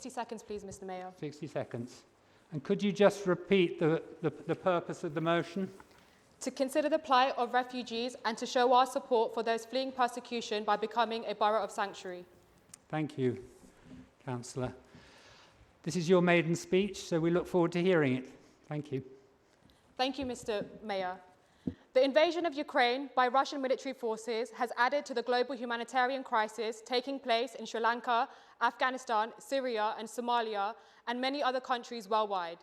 60 seconds, please, Mr. Mayor. 60 seconds. And could you just repeat the purpose of the motion? To consider the plight of refugees and to show our support for those fleeing persecution by becoming a borough of sanctuary. Thank you, Councillor. This is your maiden speech, so we look forward to hearing it. Thank you. Thank you, Mr. Mayor. The invasion of Ukraine by Russian military forces has added to the global humanitarian crisis taking place in Sri Lanka, Afghanistan, Syria and Somalia, and many other countries worldwide.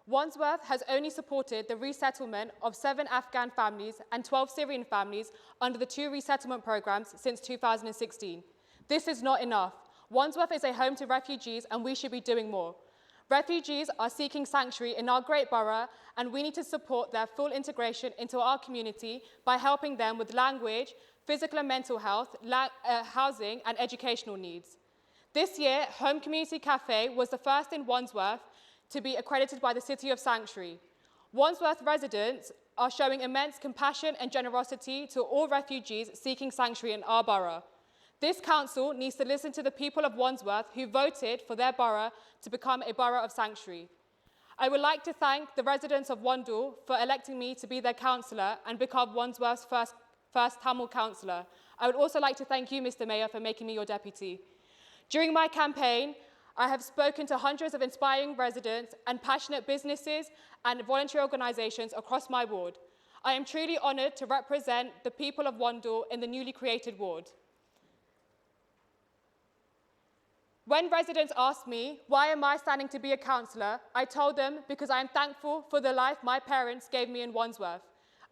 Wandsworth has only supported the resettlement of 7 Afghan families and 12 Syrian families under the 2 resettlement programs since 2016. This is not enough. Wandsworth is a home to refugees and we should be doing more. Refugees are seeking sanctuary in our great borough and we need to support their full integration into our community by helping them with language, physical and mental health, housing and educational needs. This year, Home Community Cafe was the first in Wandsworth to be accredited by the City of Sanctuary. Wandsworth residents are showing immense compassion and generosity to all refugees seeking sanctuary in our borough. This council needs to listen to the people of Wandsworth who voted for their borough to become a borough of sanctuary. I would like to thank the residents of Wandle for electing me to be their councillor and become Wandsworth's first Tamil councillor. I would also like to thank you, Mr. Mayor, for making me your deputy. During my campaign, I have spoken to hundreds of inspiring residents and passionate businesses and voluntary organisations across my ward. I am truly honoured to represent the people of Wandle in the newly created ward. When residents asked me, why am I standing to be a councillor, I told them because I am thankful for the life my parents gave me in Wandsworth.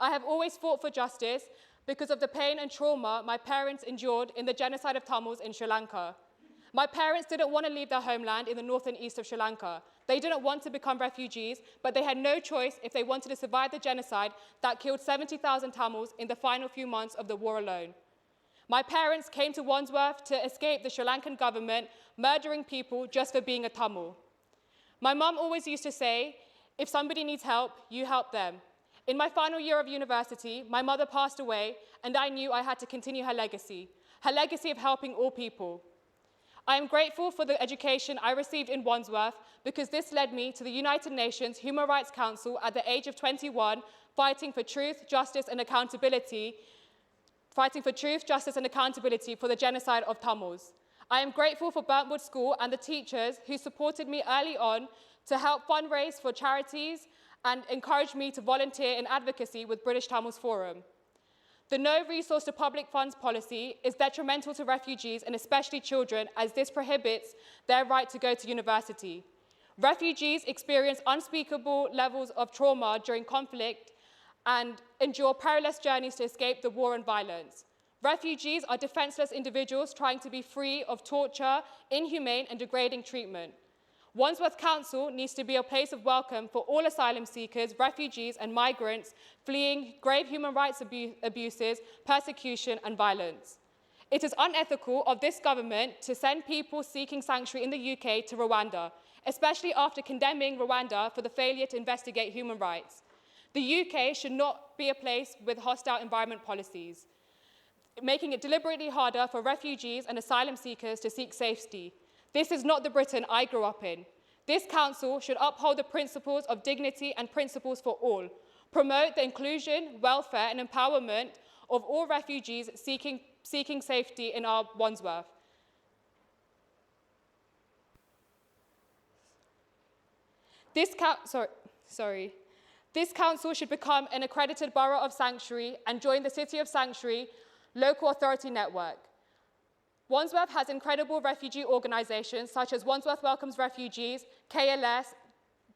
I have always fought for justice because of the pain and trauma my parents endured in the genocide of Tamils in Sri Lanka. My parents didn't want to leave their homeland in the north and east of Sri Lanka. They didn't want to become refugees, but they had no choice if they wanted to survive the genocide that killed 70,000 Tamils in the final few months of the war alone. My parents came to Wandsworth to escape the Sri Lankan government murdering people just for being a Tamil. My mum always used to say, if somebody needs help, you help them. In my final year of university, my mother passed away and I knew I had to continue her legacy of helping all people. I am grateful for the education I received in Wandsworth because this led me to the United Nations Human Rights Council at the age of 21, fighting for truth, justice and accountability for the genocide of Tamils. I am grateful for Burntwood School and the teachers who supported me early on to help fundraise for charities and encouraged me to volunteer in advocacy with British Tamils Forum. The no resource to public funds policy is detrimental to refugees and especially children as this prohibits their right to go to university. Refugees experience unspeakable levels of trauma during conflict and endure perilous journeys to escape the war and violence. Refugees are defenseless individuals trying to be free of torture, inhumane and degrading treatment. Wandsworth Council needs to be a place of welcome for all asylum seekers, refugees and migrants fleeing grave human rights abuses, persecution and violence. It is unethical of this government to send people seeking sanctuary in the UK to Rwanda, especially after condemning Rwanda for the failure to investigate human rights. The UK should not be a place with hostile environment policies, making it deliberately harder for refugees and asylum seekers to seek safety. This is not the Britain I grew up in. This council should uphold the principles of dignity and principles for all, promote the inclusion, welfare and empowerment of all refugees seeking safety in our Wandsworth. This council should become an accredited borough of sanctuary and join the City of Sanctuary local authority network. Wandsworth has incredible refugee organisations such as Wandsworth Welcomes Refugees, KLS,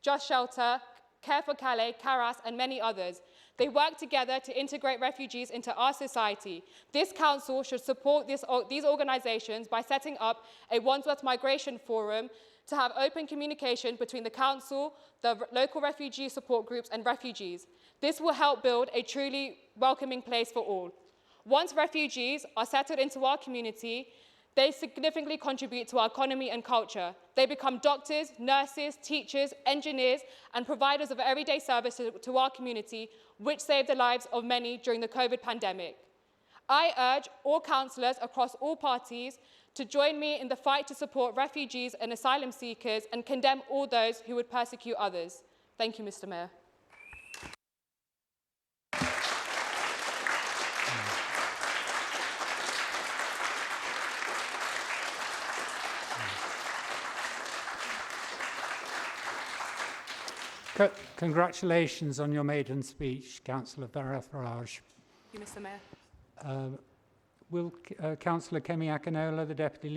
Just Shelter, Care for Calais, Caras and many others. They work together to integrate refugees into our society. This council should support these organisations by setting up a Wandsworth Migration Forum to have open communication between the council, the local refugee support groups and refugees. This will help build a truly welcoming place for all. Once refugees are settled into our community, they significantly contribute to our economy and culture. They become doctors, nurses, teachers, engineers, and providers of everyday services to our community, which saved the lives of many during the COVID pandemic. I urge all councillors across all parties to join me in the fight to support refugees and asylum seekers and condemn all those who would persecute others. Thank you, Mr. Mayor. Congratulations on your maiden speech, Councillor Bharathraj. Thank you, Mr. Mayor. Will Councillor Kemi Akinola, the Deputy